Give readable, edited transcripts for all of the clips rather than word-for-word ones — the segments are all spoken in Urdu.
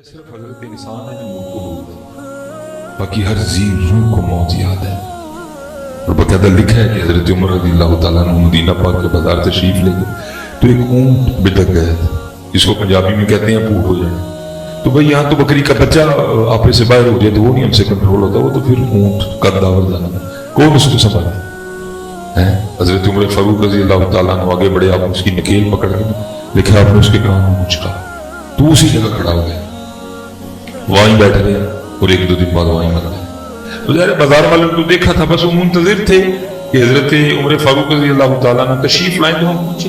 صرف حضرت انسان ہے جو موت کو بھولتا ہے، باقی ہر ذی روح کو موت یاد ہے۔ اور باقاعدہ لکھا ہے کہ حضرت عمر رضی اللہ تعالیٰ عنہ مدینہ پاک کے بازار تشریف لے گئے تو ایک اونٹ بٹک گیا تھا، جس کو پنجابی میں کہتے ہیں پھوٹ ہو جائے۔ تو بھائی یہاں تو بکری کا بچہ آپے سے باہر ہو جائے تو وہ نہیں ہم سے کنٹرول ہوتا، وہ تو پھر اونٹ قد آور جانا کون اس کو سنبھالا ہے؟ حضرت عمر فاروق رضی اللہ تعالیٰ عنہ آگے بڑے، آپ اس کی نکیل پکڑ کے لکھا، آپ نے اس کے کان میں مچکا تو اسی جگہ کھڑا ہو گیا، وہیں بیٹھ گیا اور ایک دو دن بعد وہیں مر گیا۔ بازار والے کو دیکھا تھا، بس وہ منتظر تھے کہ حضرت عمر فاروق رضی اللہ تعالیٰ عنہ تشریف لائیں تو ہم پوچھے۔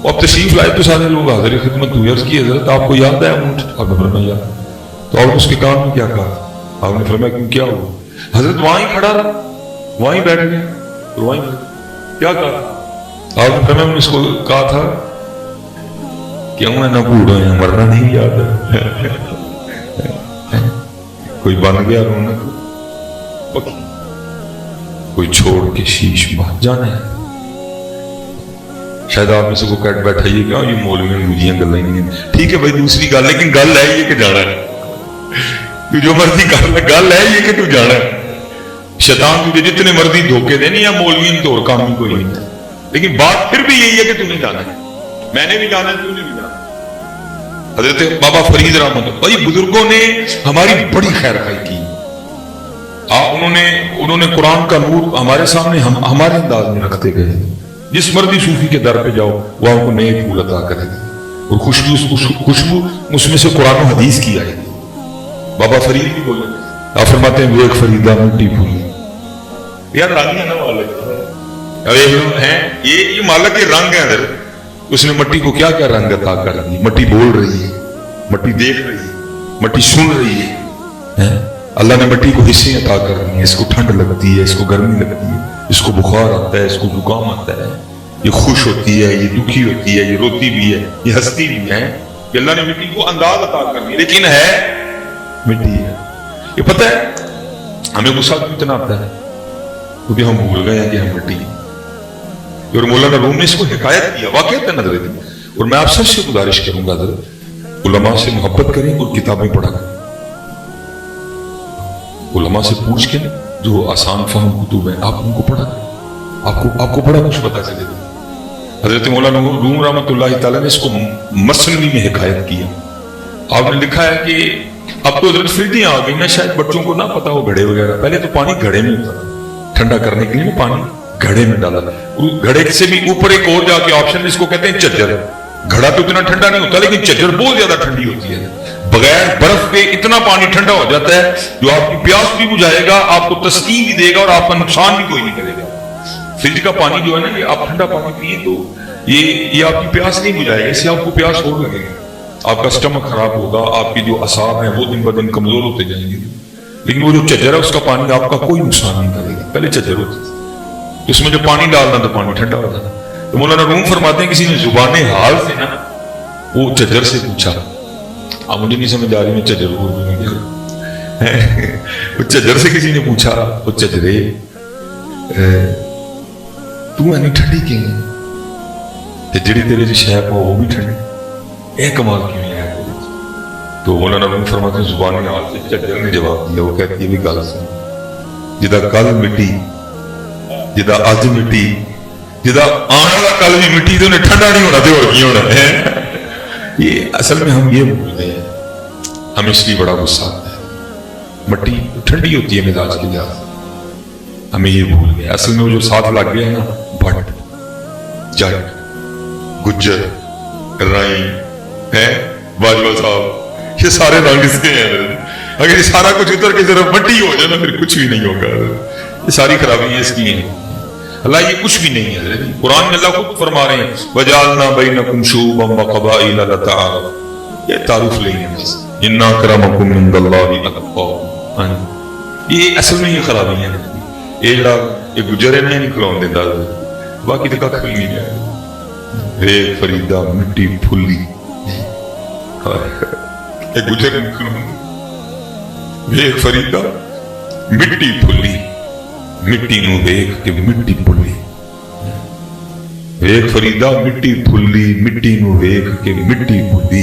اب تشریف لائے تو سارے لوگ حاضر خدمت ہوئے، عرض کی حضرت آپ کو یاد ہے اونٹ؟ آپ نے فرمایا یاد۔ تو آپ نے اس کے کان میں کیا کہا؟ آپ نے فرمایا کہ کیا ہوا؟ حضرت وہیں کھڑا رہا، وہیں بیٹھ گیا اور وہیں کیا کہا؟ آپ نے فرمایا میں نے اس کو کہا تھا کہ میں نہ بوڑھا ہے، مرنا نہیں یاد ہے۔ کوئی بن گیا رونا، کوئی چھوڑ کے شیش بات جانا ہے۔ شاید آپ میں سے کو کٹ بیٹھا یہ کہ یہ مولوی مجھے گلیں نہیں ہیں، ٹھیک ہے بھائی دوسری گل، لیکن گل ہے یہ کہ جانا ہے، تو جو مرضی کر لے، گل ہے یہ کہ تو جانا ہے۔ شیطان تجھے جتنے مرضی دھوکے دے، نہیں یا مولوی تو اور کام کوئی نہیں، لیکن بات پھر بھی یہی ہے کہ تو نہیں جانا ہے، میں نے بھی جانا ہے، تو نے بھی جانا ہے۔ حضرت بابا فرید رحمت اللہ، بھائی بزرگوں نے ہماری بڑی خیر خواہی کی، انہوں نے قرآن کا نور ہمارے سامنے ہمارے انداز میں رکھتے گئے۔ جس مرضی صوفی کے در پہ جاؤ وہ آپ کو نئے پھول عطا کرے گا، اور خوشبو اس میں سے قرآن و حدیث کی آئے گی۔ بابا فرید بھی بولے، آپ فرماتے ہیں ویک فریدہ مٹی پھولی، یار رنگ ہے نا مالک ہیں، یہ مالک کے رنگ ہے ادھر، اس نے مٹی کو کیا کیا رنگ عطا کر دی۔ مٹی بول رہی ہے، مٹی دیکھ رہی ہے، مٹی سن رہی ہے۔ اللہ نے مٹی کو حصے عطا کر دی ہیں، اس کو ٹھنڈ لگتی ہے، اس کو گرمی لگتی ہے، اس کو بخار آتا ہے، اس کو زکام آتا ہے، یہ خوش ہوتی ہے، یہ دکھی ہوتی ہے، یہ روتی بھی ہے، یہ ہنستی بھی ہے، کہ اللہ نے مٹی کو انداز عطا کر دی، لیکن ہے مٹی ہے۔ یہ پتہ ہے ہمیں غصہ کتنا آتا ہے کیونکہ ہم بھول گئے ہیں کہ ہم مٹی ہیں۔ اور مولانا روم نے اس کو حکایت کیا، واقعات نظر دی۔ اور میں آپ سب سے گزارش کروں گا حضرت علماء سے محبت کریں اور کتابیں پڑھا کریں، علماء سے پوچھ کے جو آسان فہم کتب ہیں آپ ان کو پڑھا کریں، آپ کو بڑا کچھ پتا چلے گا۔ حضرت مولانا روم رحمت اللہ تعالیٰ نے اس کو مثنوی میں حکایت کیا۔ آپ نے لکھا ہے کہ اب تو حضرت فریدیاں آ گئی ہیں، شاید بچوں کو نہ پتا ہو گھڑے وغیرہ، پہلے تو پانی گھڑے میں ہوتا تھا، ٹھنڈا کرنے کے لیے پانی گھڑے میں ڈالا تھا، گھڑے سے بھی اوپر ایک اور جا کے آپشن اس کو کہتے ہیں چجر۔ گھڑا تو اتنا ٹھنڈا نہیں ہوتا، لیکن چجر بہت زیادہ ٹھنڈی ہوتی ہے، بغیر برف کے اتنا پانی ٹھنڈا ہو جاتا ہے جو آپ کی پیاس بھی بجھائے گا، آپ کو تسکین بھی دے گا اور آپ کا نقصان بھی کوئی نہیں کرے گا۔ فریج کا پانی جو ہے نا، یہ آپ ٹھنڈا پانی پیے تو یہ آپ کی پیاس نہیں بجھائے گا، اس سے آپ کو پیاس اور لگے گا، آپ کا سٹمک خراب ہوگا، آپ کی جو اعصاب ہیں وہ دن بہ دن کمزور ہوتے جائیں گے۔ لیکن وہ جو چجر ہے اس کا پانی آپ کا کوئی نقصان نہیں کرے گا۔ پہلے چجر ہوتی تھی، اس میں جو پانی ڈالنا تو پانی ٹھنڈا ہوتا تھا۔ تو مولانا روم فرماتے ہیں کسی نے زبان حال سے نا وہ چجر سے پوچھا، اب مجھے نہیں سمجھ آ رہی میں چجر اردو میں کیا، وہ چجر سے کسی نے پوچھا، وہ چجرے تو اینی ٹھنڈی کیوں ہے، جڑی تیرے شہر وہ بھی ٹھنڈی، اے کمال کیوں ہے؟ تو مولانا روم فرماتے ہیں زبان حال سے چجر نے جواب دیا، وہ کہتی ہے بھی گل سن، جدا کل مٹی، جدا اج مٹی، جدا آنے والا کل بھی مٹی، تو انہیں ٹھنڈا نہیں ہونا تو اور کی ہونا ہے۔ یہ اصل میں ہم یہ بھول گئے ہیں، ہمیں اس لیے بڑا غصہ آتا ہے، مٹی ٹھنڈی ہوتی ہے مزاج کے لحاظ، ہمیں یہ بھول گئے۔ اصل میں وہ جو ساتھ لگ گیا ہے نا، بھٹ، جٹ، گجر، رائی ہے، باجوہ صاحب، یہ سارے رنگ اس کے ہیں۔ اگر یہ سارا کچھ اتر کے صرف مٹی ہو جائے نا پھر کچھ بھی نہیں ہوگا، یہ ساری خرابی اس کی ہیں۔ اللہ یہ کچھ بھی نہیں ہے، قرآن میں اللہ خود فرما رہے ہیں وَجَعَلْنَا بَيْنَكُمْ شُعُوبًا وَقَبَائِلَ لِتَعَارَفُوا، یہ تعارف لیں گے، إِنَّ أَكْرَمَكُمْ عِندَ اللَّهِ أَتْقَاكُمْ۔ یہ اصل میں یہ خرابی ہیں، یہ جڑا یہ گجرے نہیں کھلون دیتا، باقی تو کھ نہیں ہے۔ ویک فریدہ مٹی پھلی، یہ گجرے نہیں کھلون، ویک فریدہ مٹی پھلی، مٹی نو ویکھ کے مٹی پھلی، ویکھ فریدا مٹی پھلی، مٹی نو ویکھ کے مٹی پھلی،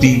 3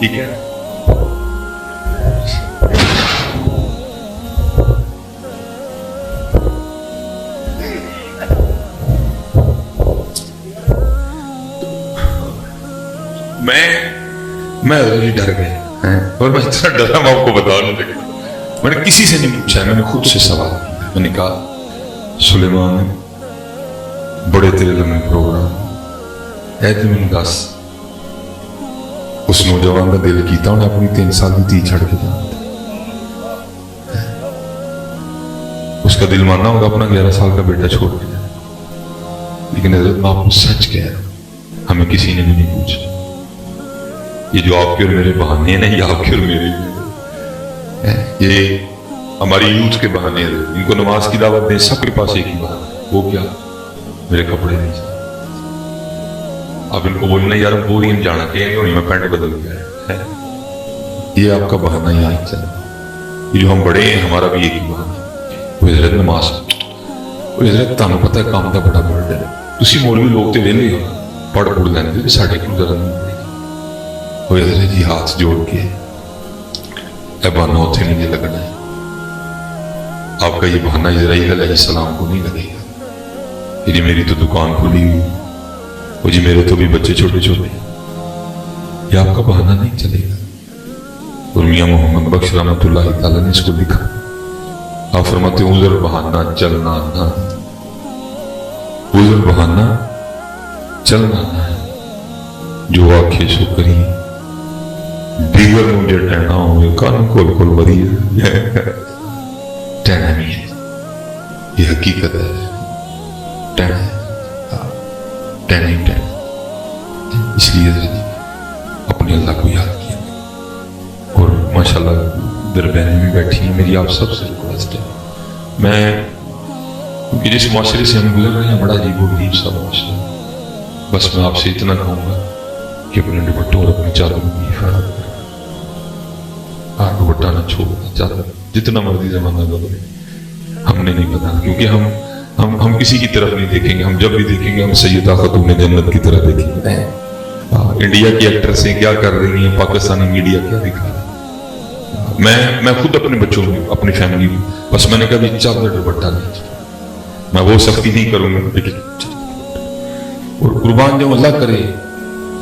ٹھیک ہے. میں ڈر گیا اور میں اتنا ڈرا میں آپ کو بتا نہیں لگا. میں نے کسی سے نہیں پوچھا, میں نے خود سے سوال کیا. میں نے کہا سلیمان بڑے تیرے لمبے پروگرام اے تو میں دس اس نوجوان کا دل کیتا انہیں اپنی 3 سال کی تھی چھڑ کے جانتا. اس کا دل ماننا ہوگا اپنا 11 سال کا بیٹا چھوڑ کے جانا. لیکن حضرت میں آپ کو سچ کہہ رہا ہوں, ہمیں کسی نے بھی نہیں پوچھا. یہ جو آپ کے اور میرے بہانے ہیں نا, یہ آپ کے اور میرے یہ ہماری یوتھ کے بہانے ہیں. ان کو نماز کی دعوت دیں, سب کے پاس ایک ہی بہانا, وہ کیا میرے کپڑے نہیں چاہتے. آپ ان کو بولنا یار ہم وہ نہیں جانا کہ میں پینٹ بدل گیا ہے, یہ آپ کا بہانا ہی نہیں چلا. یہ جو ہم بڑے ہیں ہمارا بھی ایک ہی بہانا ہے, وہ حضرت نماز. وہ حضرت تمہیں پتہ ہے کام کا بڑا برڈن ہے. تسی مولوی لوگ تو ویلے ہو پڑھ پڑھ لینے ساڈے کو ذرا نہیں پڑے. وہ حضرت جی ہاتھ جوڑ کے اے بہانا اتنے نہیں لگنا ہے. آپ کا یہ بہانا اسرائیل علیہ السلام کو نہیں لگے گا کہ جی میری تو دکان کھلی ہوئی, وہ جی میرے تو بھی بچے چھوٹے چھوٹے, یہ آپ کا بہانہ نہیں چلے گا. اور میاں محمد بخش رحمۃ اللہ تعالیٰ نے اس کو لکھا, آپ فرماتے ہیں عذر بہانہ چلنا نہ, عذر بہانہ چلنا نہ, جو آنکھیں سو کری دیگر مجھے ٹہنا ہوئے کان کھول کھول بری ٹہنا نہیں ہے. یہ حقیقت ہے, ٹہنا ہے, ٹہنا ہی ٹہنا. اس لیے اپنے اللہ کو یاد کیا. اور ماشاءاللہ دربینے میں بیٹھی ہیں میری, آپ سب سے ریکویسٹ ہے, میں کیونکہ جس معاشرے سے ہم گزر رہے ہیں بڑا عجیب و غریب سا معاشرہ, بس میں آپ سے اتنا کہوں گا کہ اپنے دوپٹوں اور اپنی چادروں کی حفاظت کریں. آپ دوپٹہ نہ چھوڑنا, چادر جتنا مرضی زمانہ بدلے ہم نے نہیں پتا, کیونکہ ہم کسی کی طرف نہیں دیکھیں گے. ہم جب بھی دیکھیں گے ہم سیدہ خاتون جنت کی طرح دیکھیں گے. انڈیا کی ایکٹریسیں کیا کر رہی ہیں, پاکستانی میڈیا کیا دکھا رہا ہے. میں خود اپنے بچوں کو اپنی فیملی کو بس میں نے کہا بھی چادر دوپٹہ نہیں, میں وہ سختی نہیں کروں گا. اور قربان جو اللہ کرے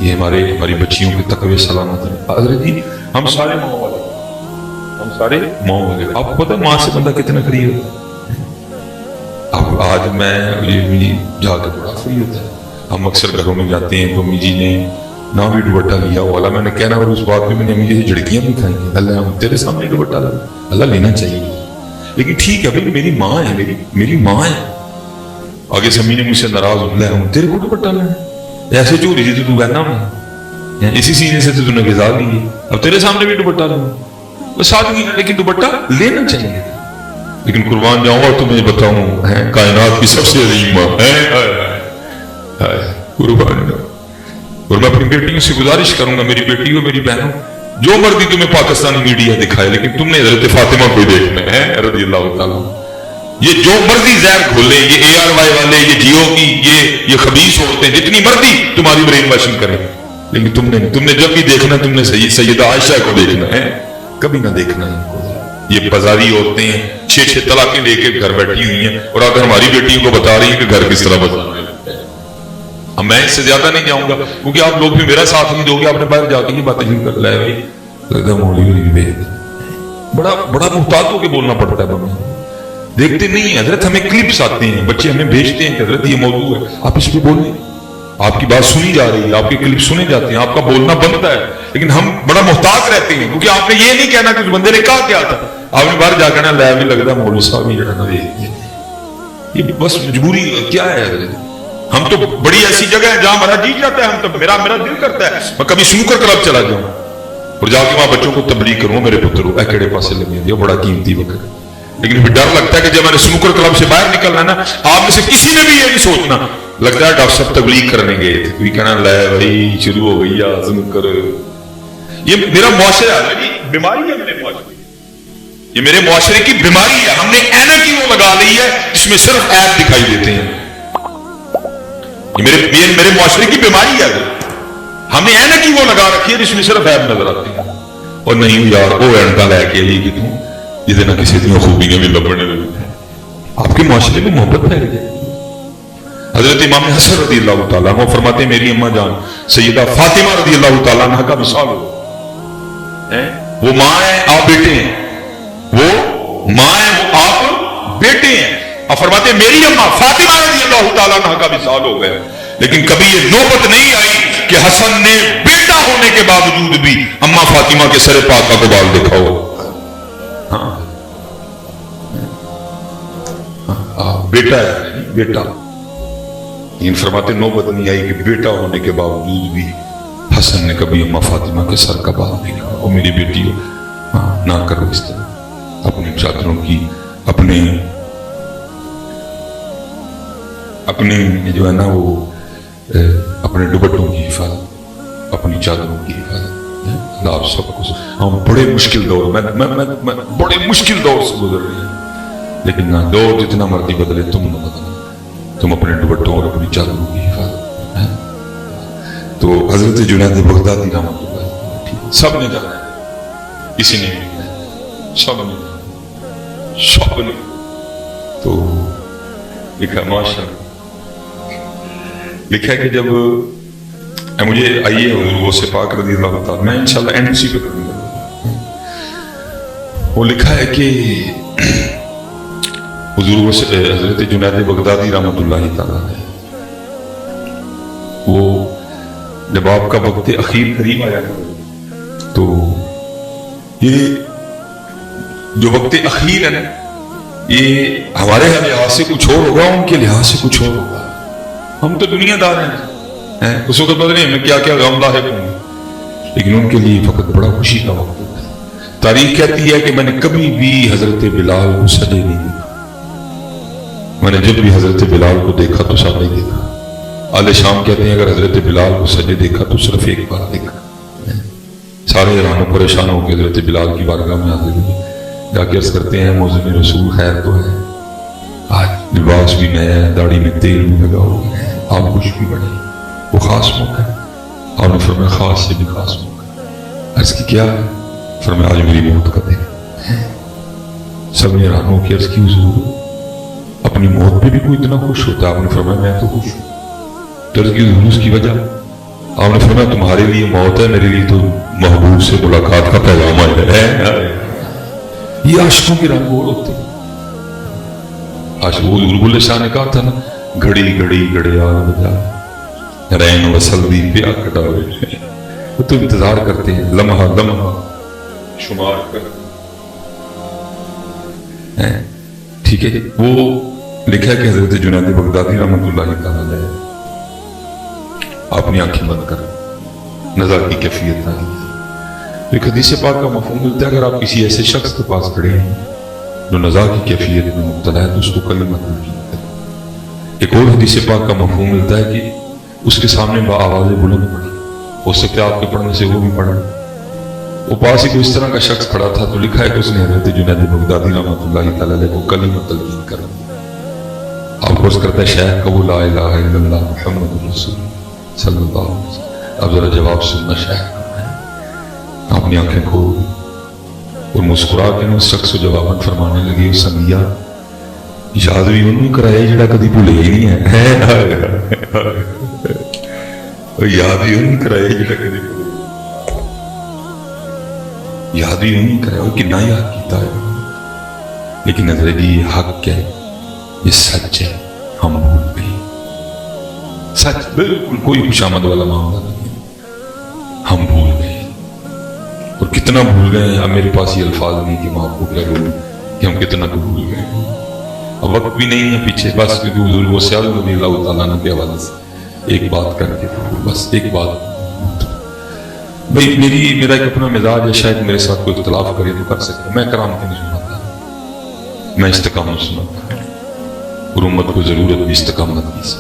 یہ ہماری بچیوں کے تقوی سلامت ہے. حضرت جی ہم سارے ماں والے, ہم سارے ماں والے. آپ کو پتا ماں سے بندہ کتنا قریب ہوتا ہے. اب آج میں جا کے بڑا فری ہوتا ہے. ہم اکثر گھروں میں جاتے ہیں تو امی جی نے نہ بھی دوپٹہ لیا والا, میں نے کہنا اور اس بات میں نے امی جی سے جھڑکیاں بھی کھائی ہیں, اللہ ہم تیرے سامنے دوپٹہ لگا, اللہ لینا چاہیے. لیکن ٹھیک ہے بھائی میری ماں ہے, میری ماں ہے. آگے سے امی نے مجھ سے ناراض ہو گیا, تیرے کو دوپٹہ لینا ایسے چوری جی تو کہنا میں اسی سینے سے تو نے غذا لی ہے, اب تیرے سامنے بھی دوپٹہ لینا وہ سادگی, لیکن دوپٹہ لینا چاہیے. لیکن قربان جاؤں اور تمہیں بتاؤں کائنات کی سب سے عظیم ماں قربان جاؤں. اور میں اپنی بیٹیوں سے گزارش کروں گا, میری بیٹیوں میری بہنوں, جو مرضی تمہیں پاکستانی میڈیا دکھائے لیکن تم نے حضرت فاطمہ کو دیکھنا ہے رضی اللہ تعالیٰ. یہ جو مرضی زہر کھولے, یہ ARY والے, یہ جیو کی یہ خبیث عورتیں جتنی مرضی تمہاری برین واشنگ کریں, لیکن تم نے جب بھی دیکھنا تم نے سیدہ عائشہ کو دیکھنا ہے, کبھی نہ دیکھنا ان کو. یہ بازاری عورتیں ہیں 6 طلاقیں لے کے گھر بیٹھی ہوئی ہیں, اور اگر ہماری بیٹیوں کو بتا رہی ہیں کہ گھر کس طرح بتانا ہے. اب میں اس سے زیادہ نہیں جاؤں گا کیونکہ آپ لوگ بھی میرا ساتھ نہیں دو گے. آپ نے باہر جا کے یہ باتیں شروع کر لائے بھائی, لگتا مولی بڑا محتاط ہو کے بولنا پڑتا ہے. بابا دیکھتے نہیں ہیں حضرت, ہمیں کلپس آتے ہیں, بچے ہمیں بھیجتے ہیں کہ حضرت یہ موضوع ہے, آپ اس پہ بولیں, آپ کی بات سنی جا رہی ہے, آپ کے کلپ سنے جاتے ہیں, آپ کا بولنا بنتا ہے. لیکن ہم بڑا محتاط رہتے ہیں کیونکہ آپ نے یہ نہیں کہنا کہ اس بندے نے کہا کیا تھا. آپ نے باہر جا کر لیا بھی لگتا ہے مولوی صاحب یہ بس مجبوری کیا ہے. ہم تو بڑی ایسی جگہ ہے جہاں ہمارا جی جاتا ہے, ہم تو میرا دل کرتا ہے میں کبھی سنوکر کلب چلا جاؤں اور جا کے وہاں بچوں کو تبلیغ کروں, میرے پتروں کیڑے پاسے لگے دیا, بڑا قیمتی وقت. لیکن پھر ڈر لگتا ہے کہ جب میں نے سنوکر کلب سے باہر نکلنا ہے نا, آپ میں سے کسی نے بھی یہ نہیں سوچنا, لگتا ہے ڈاکٹر صاحب تبلیغ کرنے گئے تھے, کوئی کہنا لے بھائی شروع ہو گئی سنوکر. یہ میرا معاشرہ ہے, بیماری ہے میرے معاشرے, یہ میرے معاشرے کی بیماری ہے. ہم نے اینک ہی وہ لگا لی ہے جس میں صرف ایپ دکھائی دیتے ہیں. یہ میرے معاشرے کی بیماری ہے. ہمیں اینک ہی وہ لگا رکھی ہے جس میں صرف عیب نظر آتی ہے، اور نہیں یار وہ اینکا لے کے آئی کہ تم یہ نہ کسی دیا خوبیاں بھی لبنے لگی، آپ کے معاشرے میں محبت پھیل گئی۔ حضرت امام حسن رضی اللہ تعالیٰ عنہ فرماتے ہیں میری اماں جان سیدہ فاطمہ رضی اللہ تعالیٰ عنہ کا مثال ہو، وہ ماں ہے آپ بیٹے ہیں، وہ ماں ہے وہ آپ بیٹے ہیں، اور فرماتے ہیں میری اماں فاطمہ رضی اللہ تعالیٰ عنہ کا مثال ہو گیا، لیکن کبھی یہ نوبت نہیں آئی کہ حسن نے بیٹا ہونے کے باوجود بھی اماں فاطمہ کے سر پاکہ کو بال دیکھا ہو۔ بیٹا ہے بیٹا، لیکن فرماتے نوبت نہیں آئی کہ بیٹا ہونے کے باوجود بھی حسن نے کبھی اماں فاطمہ کے سر کا بال نہیں کہا وہ میری بیٹی ہو، نہ کرو اس طرح، اپنی چادروں کی اپنے جو ہے نا وہ اپنے دوپٹوں کی حفاظت، اپنی چادروں کی حفاظت، اللہ آپ سب کو ہم بڑے مشکل دور میں بڑے مشکل دور سے گزر رہے ہیں، لیکن نہ دور جتنا مرضی بدلے تم نہ بدلے، تم اپنے دوپٹوں اور اپنی چادروں کی حفاظت۔ تو حضرت جنید بغدادی رحمۃ اللہ سب نے جانا ہے، کسی نے نہیں، سب نے تو لکھا ماشاء لکھا کہ جب مجھے آئیے حضور سے پاک رضی اللہ تعالیٰ میں انشاءاللہ اینڈ سی پہ کروں گا، وہ لکھا ہے کہ حضور حضرت جنید بغدادی رحمۃ اللہ تعالیٰ وہ جب آپ کا وقت اخیر قریب آیا تو یہ جو وقت اخیر ہے نا یہ ہمارے لحاظ سے کچھ اور ہوگا، ان کے لحاظ سے کچھ اور ہوگا، ہم تو دنیا دار ہیں، اس وقت پتہ نہیں ہمیں کیا کیا غم لاحق ہوں گے، لیکن ان کے لیے فقط بڑا خوشی کا وقت ہوتا ہے۔ تاریخ کہتی ہے کہ میں نے کبھی بھی حضرت بلال کو سجے نہیں دیکھا، میں نے جب بھی حضرت بلال کو دیکھا تو سب نہیں دیکھا، آل شام کہتے ہیں اگر حضرت بلال کو سجے دیکھا تو صرف ایک بار دیکھا، سارے حیران و پریشان ہو کے حضرت بلال کی بارگاہ میں حاضر ہوئے، جا کے عرض کرتے ہیں موذن رسول خیر تو ہے، آج لباس بھی نیا ہے، داڑھی میں تیل بھی لگا ہوا ہے، آپ خوش بھی بڑے، وہ خاص موقع ہے، آپ نے فرمایا خاص سے بھی خاص موقع، عرض کی کیا ہے؟ فرمایا آج میری موت کا دن، سب نے حیران ہو کے عرض کی حضور اپنی موت پہ بھی کوئی اتنا خوش ہوتا ہے؟ آپ نے فرمایا میں تو خوش ہوں، عرض کی حضور اس کی وجہ؟ آپ نے فرمایا تمہارے لیے موت ہے، میرے لیے تو محبوب سے ملاقات کا پیغام ہے۔ یہ عاشقوں کے رنگ اور ہوتے ہیں، عاشق حضور شاہ نے کہا تھا نا گھڑی گھڑی گھڑیا بجا رین وصل دی پیا کٹاوے، وہ تو انتظار کرتے ہیں لمحہ لمحہ شمار کر، ٹھیک ہے۔ وہ لکھا کہ حضرت جنید بغدادی رحمۃ اللہ تعالی اپنی آنکھیں بند کر نظر کی کیفیت نہ دی، ایک حدیث پاک کا مفہوم ملتا ہے اگر آپ کسی ایسے شخص کے پاس کھڑے ہیں جو نظر کی کیفیت میں مبتلا ہے تو اس کو کلمہ تلقین کریں۔ ایک اور حدیث پاک کا مفہوم ملتا ہے کہ اس کے سامنے آواز بلند پڑی، ہو سکتا ہے آپ کے پڑھنے سے وہ بھی پڑھا، وہ پاس ہی کوئی اس طرح کا شخص کھڑا تھا تو لکھا ہے کہ اس نے حضرت جنید بغدادی رحمۃ اللہ تعالی کو کلمہ تلقین کر آپ کو کرتا ہے شیخ کہ وہ لا الہ الا اللہ محمد رسول صلی اللہ علیہ وسلم، اب ذرا جواب سننا شیخ، اپنی آنکھیں کھول اور مسکرا کے اس شخص کو جواباً فرمانے لگے سنگیا یاد بھی انہوں کرائے جڑا کدی بھولے ہی نہیں ہے، یاد بھی انہوں کرائے جڑا کدی بھولے، یاد بھی انہوں کرائے وہ کتنا یاد کیتا ہے، لیکن نظر جی یہ حق ہے، یہ سچ ہے، ہم بھول گئے، سچ بالکل کوئی خوشامد والا معاملہ نہیں، ہم بھول گئے، اور کتنا بھول گئے ہیں۔ اب میرے پاس یہ الفاظ نہیں کہ میں آپ کو کیا بولوں کہ ہم کتنا تو بھول گئے ہیں، اب وقت بھی نہیں ہے پیچھے، بس کیونکہ حضور وہ سیال رضی اللہ تعالیٰ عنہ کے حوالے سے ایک بات کر کے بس ایک بات، بھائی میرا ایک اپنا مزاج ہے، شاید میرے ساتھ کوئی اختلاف کرے تو کر سکتا، میں کرامت نہیں سناتا، میں استقامت سناتا ہوں، اور امت کو ضرورت بھی استقامت کی،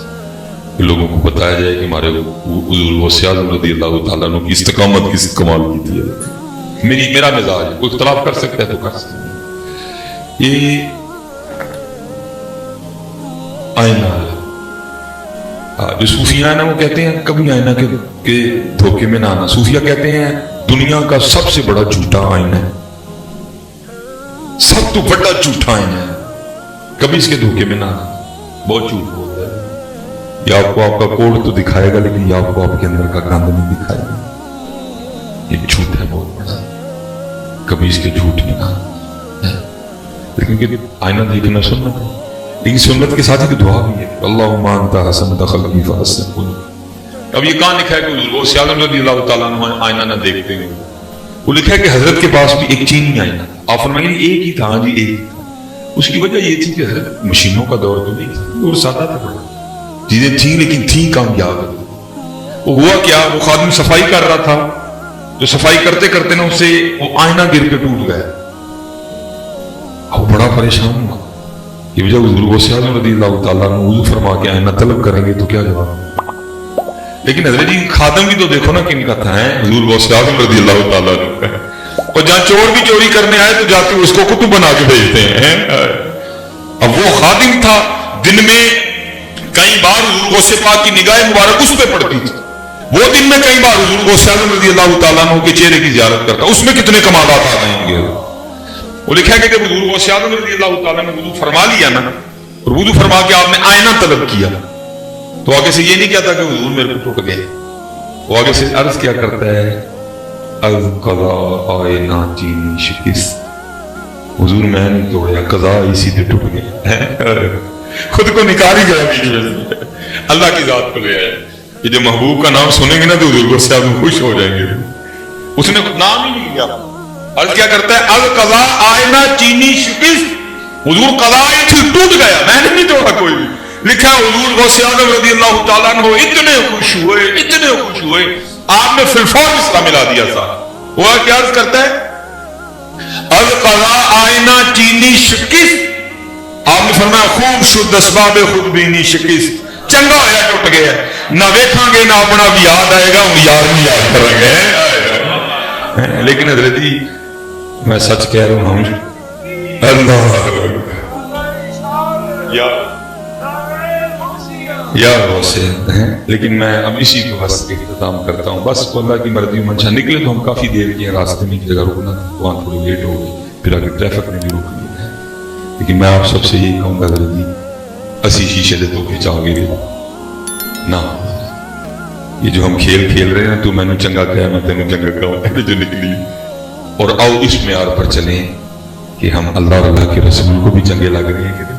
کہ لوگوں کو بتایا جائے کہ ہمارے حضور وہ سیال رضی اللہ تعالیٰ عنہ کی استقامت کس کمال کی تھی، میرا مزاج ہے، کوئی اختلاف کر سکتا ہے تو کر سکتا ہے۔ یہ آئینہ جو صوفیہ ہیں نا وہ کہتے ہیں کبھی آئینہ کے دھوکے میں نہ آنا. صوفیہ کہتے ہیں دنیا کا سب سے بڑا جھوٹا آئینہ ہے, سب تو بڑا جھوٹا آئینہ ہے, کبھی اس کے دھوکے میں نہ آنا. بہت جھوٹ بولتا ہے, یہ آپ کو آپ کا کوڑ تو دکھائے گا لیکن یہ آپ کو آپ کے اندر کا گند نہیں دکھائے گا. یہ جھوٹ ہے بہت بڑا, کبھی اس کے جھوٹ نہیں آنا. لیکن آئینہ دیکھنا سنت ہے, لیکن سنت کے ساتھ ہی دعا بھی ہے, اللہم انت حسنت خلقی فحسن خلقی. اب یہ کہاں لکھا ہے کہ حضور غوث اعظم رضی اللہ تعالیٰ عنہ آئینہ نہ دیکھتے ہیں؟ وہ لکھا ہے کہ حضرت کے پاس بھی ایک چینی آئینہ تھا. آپ فرمائیں ایک ہی تھا, جی ایک ہی تھا. اس کی وجہ یہ تھی کہ حضرت مشینوں کا دور تو نہیں تھا, اور سادہ تھا بڑا, چیزیں تھیں لیکن تھیں کامیاب. وہ ہوا کیا, وہ خادم صفائی کر رہا تھا, جو صفائی کرتے کرتے نا اسے وہ آئینہ گر کے ٹوٹ گیا. وہ بڑا پریشان ہوا. یہ وجہ حضور غوث اعظم رضی اللہ تعالیٰ عنہ وضو فرما کے آئینہ طلب کریں گے تو کیا جواب. لیکن حضرت جی خادم بھی تو دیکھو نا کن کا تھا, حضور غوث اعظم رضی اللہ تعالیٰ عنہ. اور جہاں چور بھی چوری کرنے آئے تو جاتے اس کو کتب بنا کے بھیجتے ہیں. اب وہ خادم تھا, دن میں کئی بار حضور غوث پاک کی نگاہ مبارک اس پہ پڑتی تھی. وہ دن میں کئی بار حضور غوث اعظم رضی اللہ تعالیٰ عنہ کے چہرے کی زیارت کرتا. اس میں کتنے کمالات آ جائیں گے. وہ لکھا ہے کہ جب حضور غوث اعظم رضی اللہ تعالیٰ نے وضو فرما لیا نا, اور وضو فرما کے آپ نے آئینہ طلب کیا, تو آگے سے یہ نہیں کہتا کہ حضور میرے کو ٹوٹ گئے. وہ آگے سے عرض کیا کرتا ہے, از قضا آئینہ چینی شکست. حضور میں نے توڑیا, قضا اسی سے ٹوٹ گیا. خود کو نکال ہی گیا. اللہ کی ذات کو لے آیا. یہ جو محبوب کا نام سنیں گے نا تو حضور غوث اعظم خوش ہو جائیں گے. اس نے خود نام ہی نہیں لیا. عرض کیا کرتا ہے, از قضا آئینہ چینی شکست. حضور قضا ٹوٹ گیا, میں نے نہیں توڑا کوئی بھی. لکھا حضور غوث اعظم رضی اللہ تعالیٰ عنہ اتنے خوش ہوئے, اتنے خوش ہوئے, آپ نے فی الفور اسلام ملا دیا تھا. وہ کیا عرض کرتا ہے, از قضا آئینہ چینی شکست. آپ نے فرمایا خوب شد اسباب خود بینی شکست. چنگا ہوا ٹوٹ گیا, نہ ویکھاں گے نہ اپنا بھی یاد آئے گا, ہم یار بھی یاد کریں گے. لیکن حضرت جی میں سچ کہہ رہا ہوں, اللہ یا غوث ہیں. لیکن میں اب اسی کو بس اختتام کرتا ہوں. بس اللہ کی مرضی منشا نکلے تو ہم کافی دیر کیے, راستے میں ایک جگہ رکنا تھا, وہاں تھوڑی لیٹ ہو گئی, پھر آگے ٹریفک نے بھی روک لیا ہے. لیکن میں آپ سب سے یہی کہوں گا حضرت جی, اسی شیشے دے تو کھچاؤ گے نہ. یہ جو ہم کھیل کھیل رہے ہیں, تو میں نے چنگا کہا میں تینوں چنگا کہا, جو نکلی. اور آؤ اس معیار پر چلیں کہ ہم اللہ اور اللہ کے رسول کو بھی چنگے لگ رہے ہیں.